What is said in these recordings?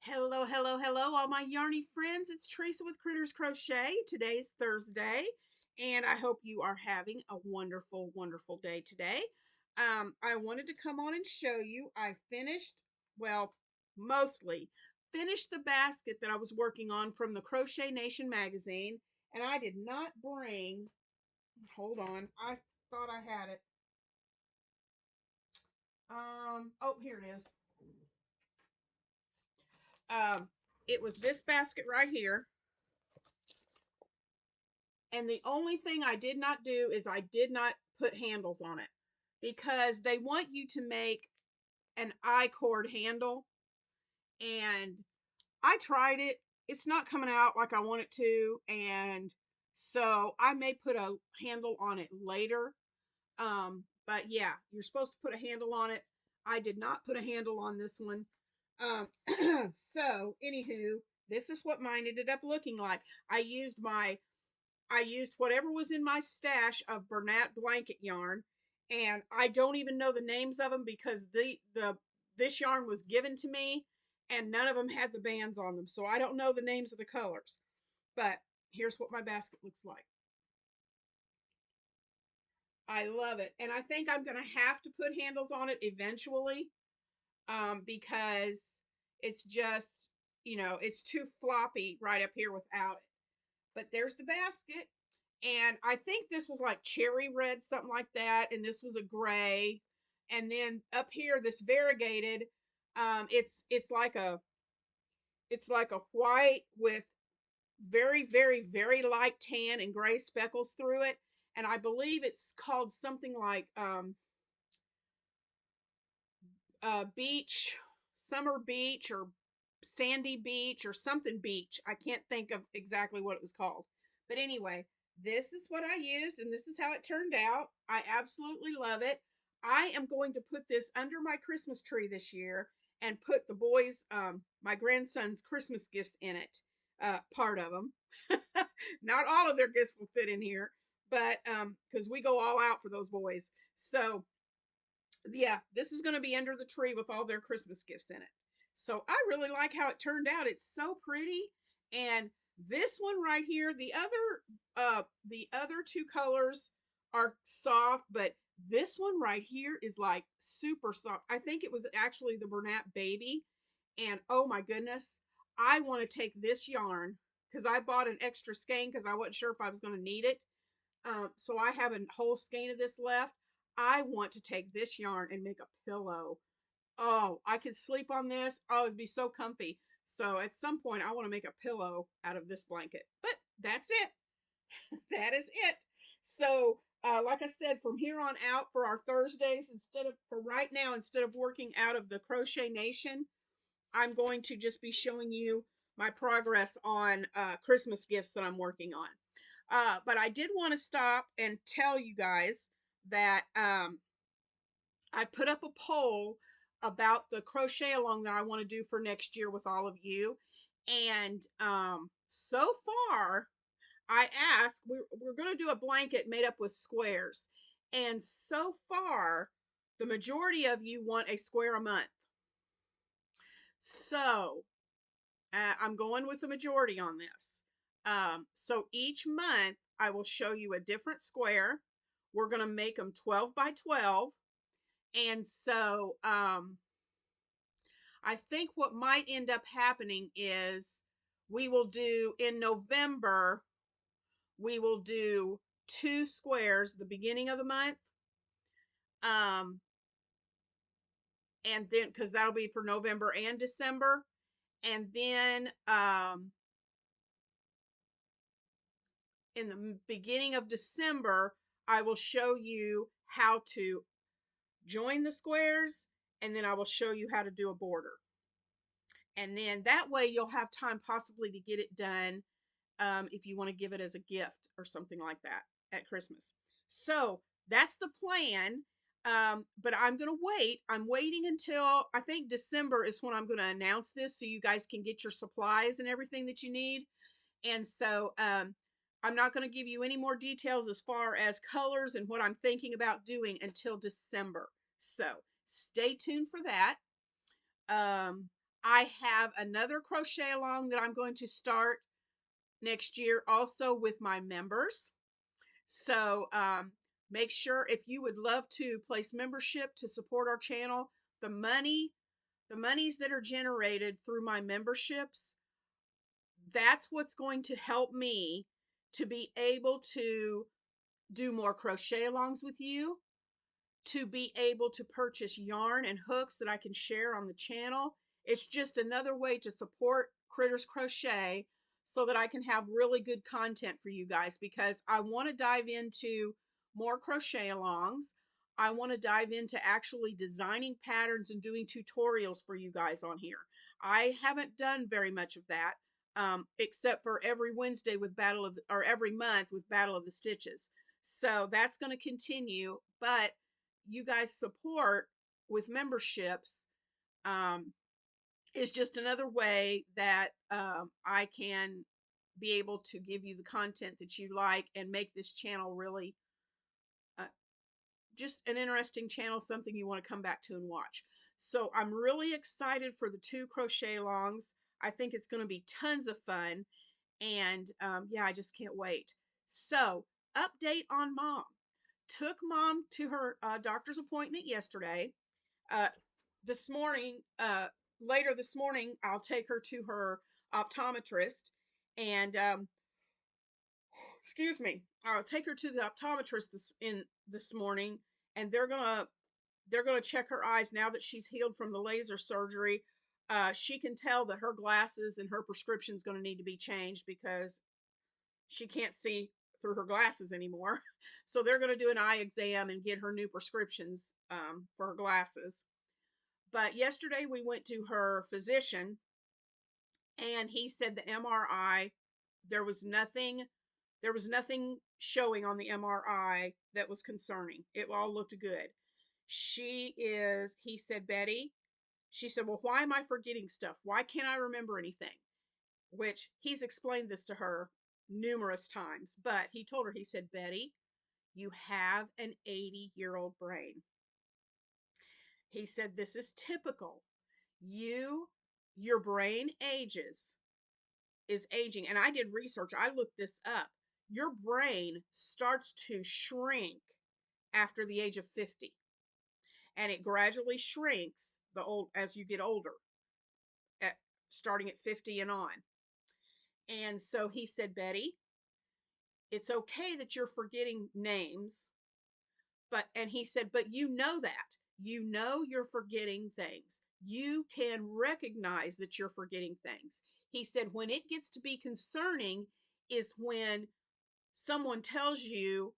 Hello, hello, hello, all my yarny friends. It's Teresa with Critters Crochet. Today's Thursday, and I hope you are having a wonderful, wonderful day today. I wanted to come on and show you. I finished, well, mostly finished the basket that I was working on from the Crochet Nation magazine, and I did not bring, hold on, I thought I had it. Oh, here it is. Um, it was this basket right here. And the only thing I did not do is I did not put handles on it because they want you to make an I-cord handle. And I tried it. It's not coming out like I want it to. And so I may put a handle on it later. But yeah, you're supposed to put a handle on it. I did not put a handle on this one. Um, so anywho, this is what mine ended up looking like. I used whatever was in my stash of Bernat blanket yarn, and I don't even know the names of them because this yarn was given to me, and none of them had the bands on them, so I don't know the names of the colors. But here's what my basket looks like. I love it, and I think I'm gonna have to put handles on it eventually, because it's just it's too floppy right up here without it. But there's the basket. And I think this was like cherry red, something like that. And this was a gray. And then up here, this variegated, it's like a white with very, very, very light tan and gray speckles through it. And I believe it's called something like beach, summer beach, or sandy beach, or something beach. I can't think of exactly what it was called. But anyway, this is what I used, and this is how it turned out. I absolutely love it. I am going to put this under my Christmas tree this year and put the boys, my grandson's Christmas gifts in it. Part of them. Not all of their gifts will fit in here, but because we go all out for those boys. So yeah, this is going to be under the tree with all their Christmas gifts in it. So I really like how it turned out. It's so pretty. And this one right here, the other two colors are soft, but this one right here is like super soft. I think it was actually the Bernat Baby. And oh my goodness, I want to take this yarn because I bought an extra skein because I wasn't sure if I was going to need it. So I have a whole skein of this left. I want to take this yarn and make a pillow. Oh, I could sleep on this. Oh, it'd be so comfy. So at some point, I want to make a pillow out of this blanket. But that's it. That is it. So, like I said, from here on out for our Thursdays, for right now, instead of working out of the Crochet Nation, I'm going to just be showing you my progress on Christmas gifts that I'm working on. But I did want to stop and tell you guys that I put up a poll about the crochet along that I want to do for next year with all of you. And so far, I asked, we're going to do a blanket made up with squares. And so far, the majority of you want a square a month. So I'm going with the majority on this. So each month, I will show you a different square. We're going to make them 12 by 12. And so I think what might end up happening is we will do in November, we will do 2 squares the beginning of the month. And then because that'll be for November and December. And then in the beginning of December, I will show you how to join the squares, and then I will show you how to do a border. And then that way you'll have time possibly to get it done if you want to give it as a gift or something like that at Christmas. So that's the plan. But I'm going to wait. I'm waiting until I think December is when I'm going to announce this so you guys can get your supplies and everything that you need. And so I'm not going to give you any more details as far as colors and what I'm thinking about doing until December. So stay tuned for that. Um, I have another crochet along that I'm going to start next year also with my members. So make sure, if you would love to place membership to support our channel, the monies that are generated through my memberships, that's what's going to help me to be able to do more crochet alongs with you, to be able to purchase yarn and hooks that I can share on the channel. It's just another way to support Critters Crochet so that I can have really good content for you guys, because I want to dive into more crochet alongs. I want to dive into actually designing patterns and doing tutorials for you guys on here. I haven't done very much of that, except for every Wednesday with or every month with Battle of the Stitches. So that's going to continue, but you guys support with memberships is just another way that I can be able to give you the content that you like and make this channel really uh, just an interesting channel, something you want to come back to and watch. So I'm really excited for the 2 crochet alongs. I think it's going to be tons of fun, and yeah, I just can't wait. So, update on Mom. Took Mom to her doctor's appointment yesterday. Uh, this morning, later this morning, I'll take her to her optometrist, and excuse me, I'll take her to the optometrist this morning, and they're gonna check her eyes now that she's healed from the laser surgery. She can tell that her glasses and her prescription's going to need to be changed because she can't see through her glasses anymore. So they're going to do an eye exam and get her new prescriptions for her glasses. But yesterday we went to her physician, and he said the MRI, there was nothing showing on the MRI that was concerning. It all looked good. He said, Betty, she said, well, why am I forgetting stuff? Why can't I remember anything? Which he's explained this to her numerous times, but he told her, he said, Betty, you have an 80-year-old brain. He said, this is typical. Your brain is aging. And I did research. I looked this up. Your brain starts to shrink after the age of 50, and it gradually shrinks as you get older, at starting at 50 and on. And so he said, Betty, it's okay that you're forgetting names, and he said, but you know that. You know you're forgetting things. You can recognize that you're forgetting things. He said, when it gets to be concerning is when someone tells you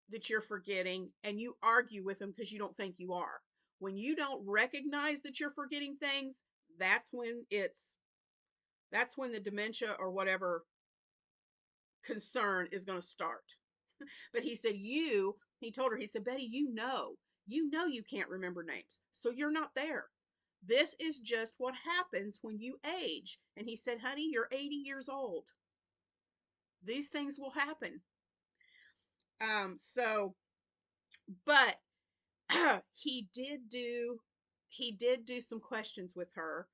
that you're forgetting and you argue with them because you don't think you are. When you don't recognize that you're forgetting things, that's when the dementia or whatever concern is going to start. But he said, he told her, he said, Betty, you can't remember names. So you're not there. This is just what happens when you age. And he said, honey, you're 80 years old. These things will happen. But he did do some questions with her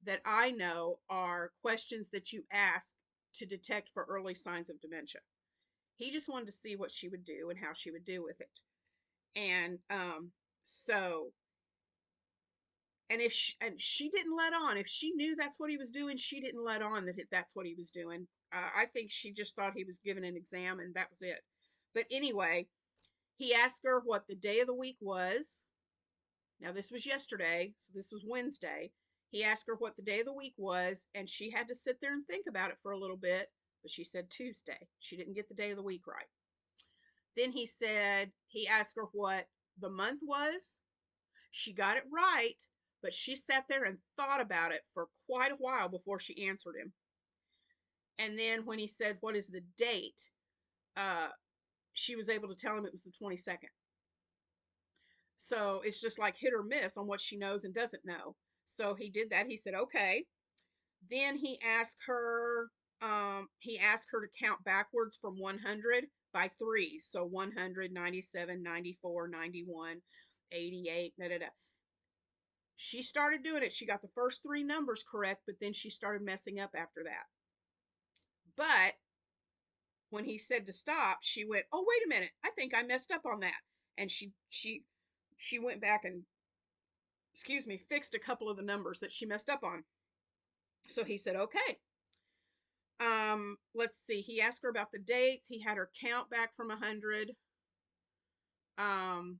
that I know are questions that you ask to detect for early signs of dementia. He just wanted to see what she would do and how she would do with it. And so and she didn't let on. If she knew that's what he was doing, she didn't let on that that's what he was doing. I think she just thought he was giving an exam, and that was it. But anyway, he asked her what the day of the week was. Now, this was yesterday, so this was Wednesday. He asked her what the day of the week was, and she had to sit there and think about it for a little bit, but she said Tuesday. She didn't get the day of the week right. Then he asked her what the month was. She got it right, but she sat there and thought about it for quite a while before she answered him. And then when he said, what is the date? She was able to tell him it was the 22nd. So it's just like hit or miss on what she knows and doesn't know. So he did that. He said, okay. Then he asked her to count backwards from 100 by 3. So 100, 97, 94, 91, 88, da, da, da. She started doing it. She got the first 3 numbers correct, but then she started messing up after that. But when he said to stop, she went, "Oh, wait a minute. I think I messed up on that." And she went back and, excuse me, fixed a couple of the numbers that she messed up on. So he said, "Okay." Let's see. He asked her about the dates. He had her count back from 100. Um,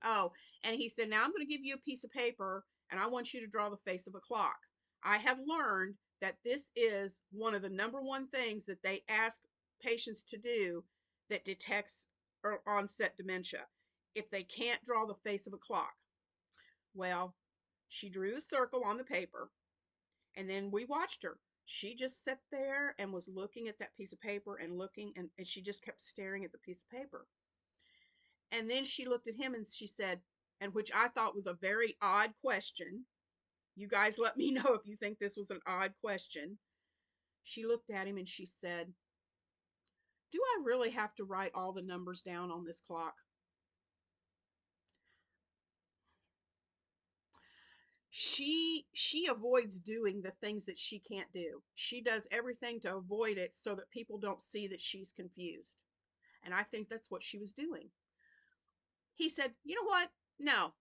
oh, and he said, "Now I'm going to give you a piece of paper and I want you to draw the face of a clock. I have learned that this is one of the number one things that they ask patients to do that detects onset dementia, if they can't draw the face of a clock." Well, she drew the circle on the paper, and then we watched her. She just sat there and was looking at that piece of paper and looking, and she just kept staring at the piece of paper. And then she looked at him and she said, and which I thought was a very odd question. You guys let me know if you think this was an odd question. She looked at him and she said, "Do I really have to write all the numbers down on this clock?" She avoids doing the things that she can't do. She does everything to avoid it so that people don't see that she's confused. And I think that's what she was doing. He said, "You know what? No."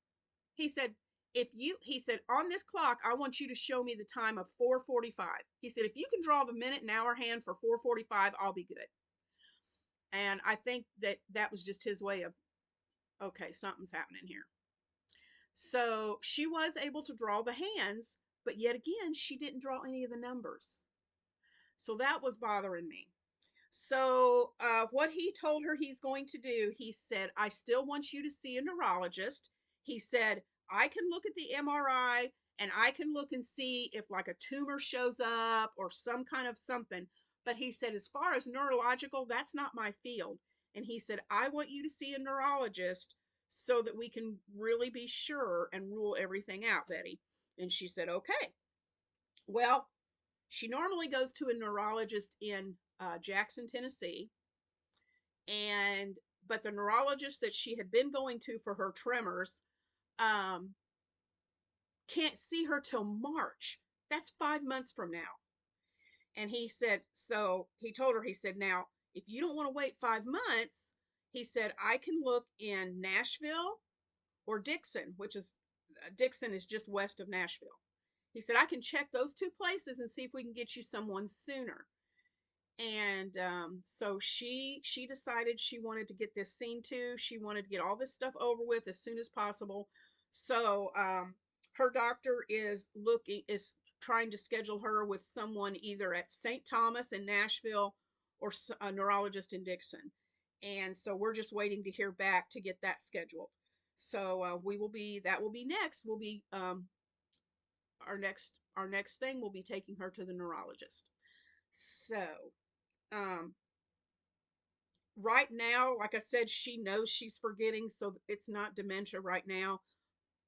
He said, he said, "On this clock, I want you to show me the time of 4:45. He said, "If you can draw the minute and hour hand for 4:45, I'll be good." And I think that that was just his way of, okay, something's happening here. So she was able to draw the hands, but yet again, she didn't draw any of the numbers. So that was bothering me. So what he told her he's going to do, he said, "I still want you to see a neurologist." He said, "I can look at the MRI and I can look and see if like a tumor shows up or some kind of something." But he said, "As far as neurological, that's not my field." And he said, "I want you to see a neurologist so that we can really be sure and rule everything out, Betty." And she said, "Okay." Well, she normally goes to a neurologist in Jackson, Tennessee, and but the neurologist that she had been going to for her tremors um, can't see her till March. That's 5 months from now. And he said, so he told her, he said, "Now, if you don't want to wait 5 months," he said, "I can look in Nashville or Dixon, which is Dixon is just west of Nashville." He said, "I can check those 2 places and see if we can get you someone sooner." And so she decided she wanted to get this seen to. She wanted to get all this stuff over with as soon as possible. So her doctor is trying to schedule her with someone either at St. Thomas in Nashville or a neurologist in Dixon. And so we're just waiting to hear back to get that scheduled. So that will be next. We'll be our next thing will be taking her to the neurologist. So um, right now, like I said, she knows she's forgetting, so it's not dementia right now,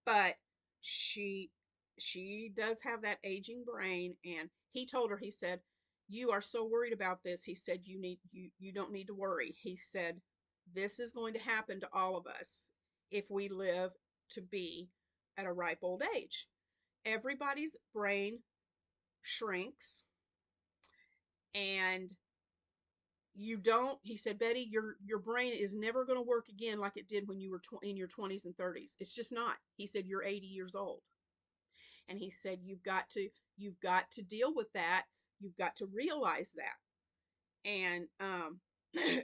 but she she does have that aging brain. And he told her, he said, "You are so worried about this." He said, you don't need to worry." He said, "This is going to happen to all of us if we live to be at a ripe old age. Everybody's brain shrinks, and you don't," he said, "Betty, your brain is never going to work again like it did when you were in your 20s and 30s. It's just not." He said, "You're 80 years old." And he said, you've got to deal with that. You've got to realize that." And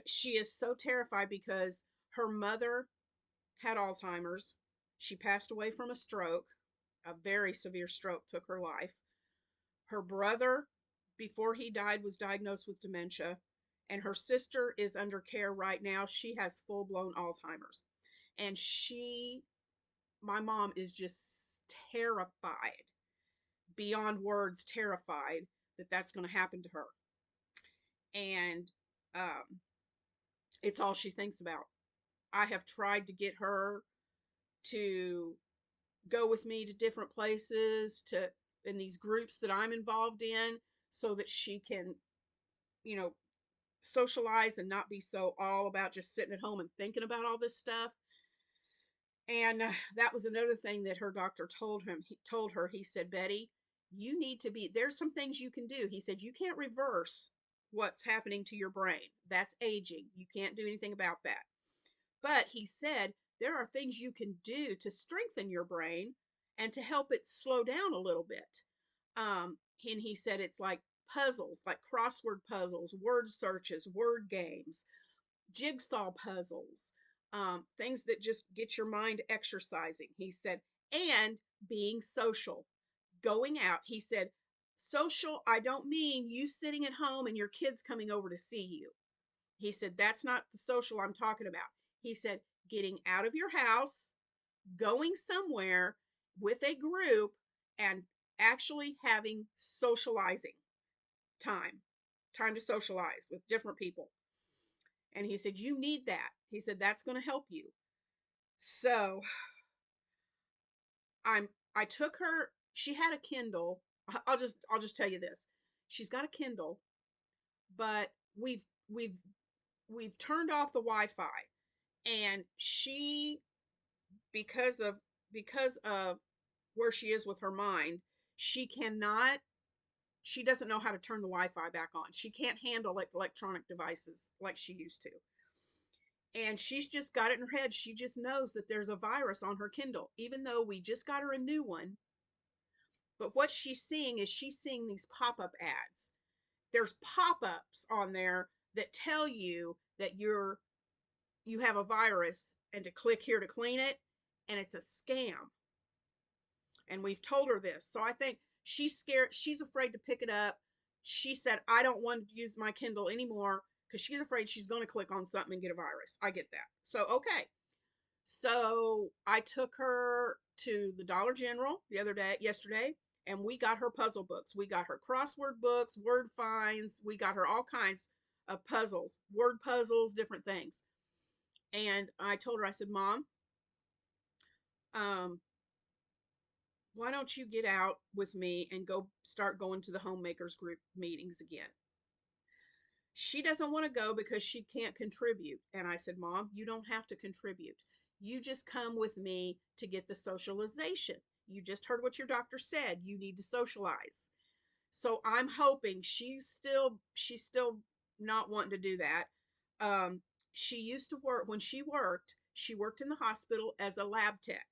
she is so terrified because her mother had Alzheimer's. She passed away from a stroke. A very severe stroke took her life. Her brother, before he died, was diagnosed with dementia, and her sister is under care right now. She has full-blown Alzheimer's. And my mom is just terrified, beyond words terrified, that that's going to happen to her. And it's all she thinks about. I have tried to get her to go with me to different places, to in these groups that I'm involved in, so that she can, you know, socialize and not be so all about just sitting at home and thinking about all this stuff. And that was another thing that her doctor told him. He told her, he said, Betty, you need to be, there's some things you can do. He said, you can't reverse what's happening to your brain. That's aging. You can't do anything about that. But he said, there are things you can do to strengthen your brain and to help it slow down a little bit. And he said it's like puzzles, like crossword puzzles, word searches, word games, jigsaw puzzles, things that just get your mind exercising. He said, and being social, going out. He said, social, I don't mean you sitting at home and your kids coming over to see you. He said, that's not the social I'm talking about. He said, getting out of your house, going somewhere with a group, and actually having socializing time, time to socialize with different people. And he said, you need that. He said, that's going to help you. So I took her, she had a Kindle. I'll just tell you this. She's got a Kindle, but we've we've turned off the Wi-Fi, and she, because of where she is with her mind, she cannot, she doesn't know how to turn the Wi-Fi back on. She can't handle like electronic devices like she used to. And she's just got it in her head. She just knows that there's a virus on her Kindle, even though we just got her a new one. But what she's seeing is she's seeing these pop-up ads. There's pop-ups on there that tell you that you have a virus and to click here to clean it, and it's a scam. And we've told her this. So I think she's scared. She's afraid to pick it up. She said, I don't want to use my Kindle anymore because she's afraid she's going to click on something and get a virus. I get that. So, okay. So I took her to the Dollar General yesterday, and we got her puzzle books. We got her crossword books, word finds. We got her all kinds of puzzles, word puzzles, different things. And I told her, I said, Mom, um, why don't you get out with me and start going to the homemakers group meetings again? She doesn't want to go because she can't contribute. And I said, Mom, you don't have to contribute. You just come with me to get the socialization. You just heard what your doctor said. You need to socialize. So I'm hoping she's still not wanting to do that. She used to work when she worked in the hospital as a lab tech,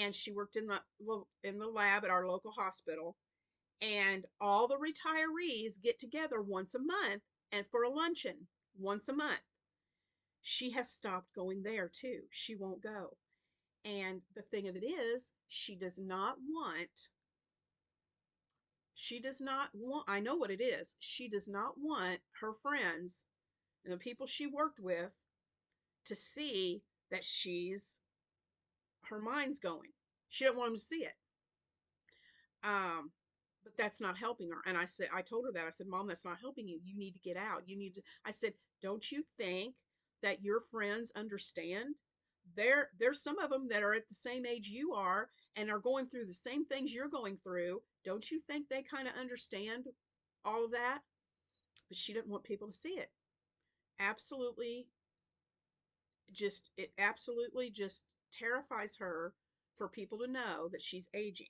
and she worked in the lab at our local hospital, and all the retirees get together once a month and for a luncheon once a month. She has stopped going there too. She won't go. And the thing of it is, she does not want, I know what it is. She does not want her friends and the people she worked with to see that her mind's going. She didn't want them to see it. But that's not helping her. And I told her that. I said, Mom, that's not helping you. You need to get out. I said, don't you think that your friends understand? There's some of them that are at the same age you are and are going through the same things you're going through. Don't you think they kind of understand all of that? But she didn't want people to see it. Absolutely, it absolutely just terrifies her for people to know that she's aging,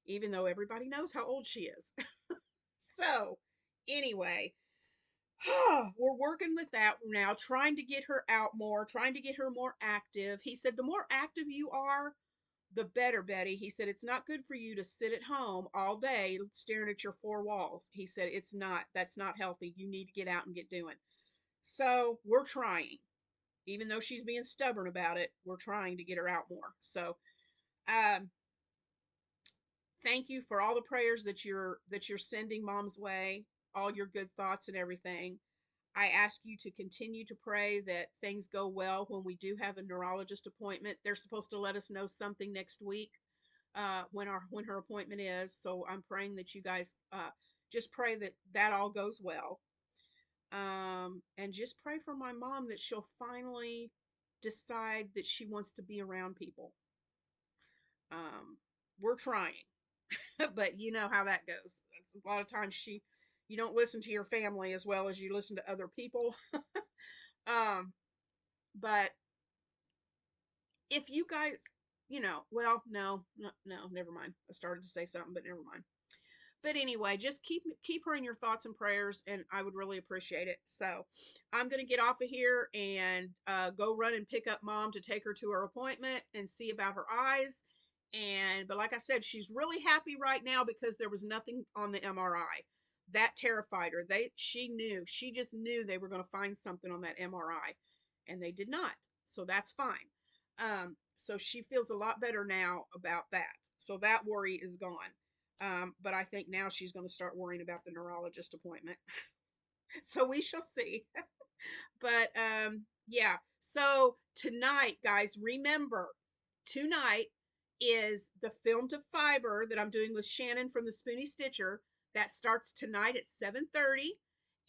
even though everybody knows how old she is. So, anyway, we're working with that now, trying to get her out more, trying to get her more active. He said, the more active you are, the better, Betty. He said, it's not good for you to sit at home all day staring at your four walls. He said, that's not healthy. You need to get out and get doing. So, we're trying. Even though she's being stubborn about it, we're trying to get her out more. So, um, thank you for all the prayers that you're sending Mom's way, all your good thoughts and everything. I ask you to continue to pray that things go well when we do have a neurologist appointment. They're supposed to let us know something next week, when her appointment is. So I'm praying that you guys just pray that that all goes well. And just pray for my mom that she'll finally decide that she wants to be around people. We're trying. But you know how that goes. That's a lot of times you don't listen to your family as well as you listen to other people. um, but if you guys, you know, well, no, never mind. I started to say something, but never mind. But anyway, just keep her in your thoughts and prayers, and I would really appreciate it. So I'm gonna get off of here and go run and pick up Mom to take her to her appointment and see about her eyes. And but like I said, she's really happy right now because there was nothing on the MRI. That terrified her. She just knew they were going to find something on that MRI, and they did not. So that's fine. So she feels a lot better now about that. So that worry is gone. But I think now she's going to start worrying about the neurologist appointment. So we shall see. But yeah. So tonight, guys, remember, tonight is the Film to Fiber that I'm doing with Shannon from the Spoonie Stitcher. That starts tonight at 7:30.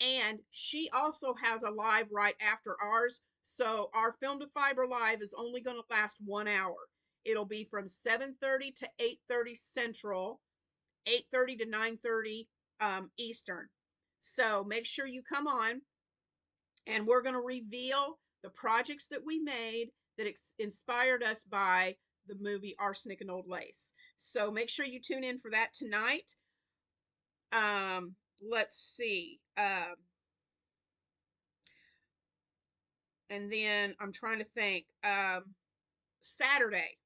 And she also has a live right after ours. So our Film to Fiber live is only going to last 1 hour. It'll be from 7:30 to 8:30 Central, 8:30 to 9:30 Eastern. So make sure you come on, and we're going to reveal the projects that we made that inspired us by the movie Arsenic and Old Lace. So make sure you tune in for that tonight. Let's see. And then I'm trying to think. Saturday,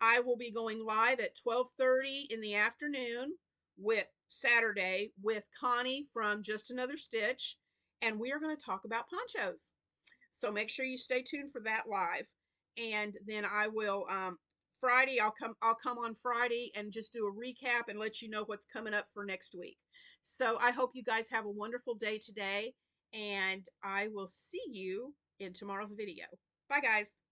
I will be going live at 12:30 in the afternoon with Connie from Just Another Stitch, and we are going to talk about ponchos. So make sure you stay tuned for that live. And then I will Friday, I'll come on Friday and just do a recap and let you know what's coming up for next week. So I hope you guys have a wonderful day today, and I will see you in tomorrow's video. Bye guys.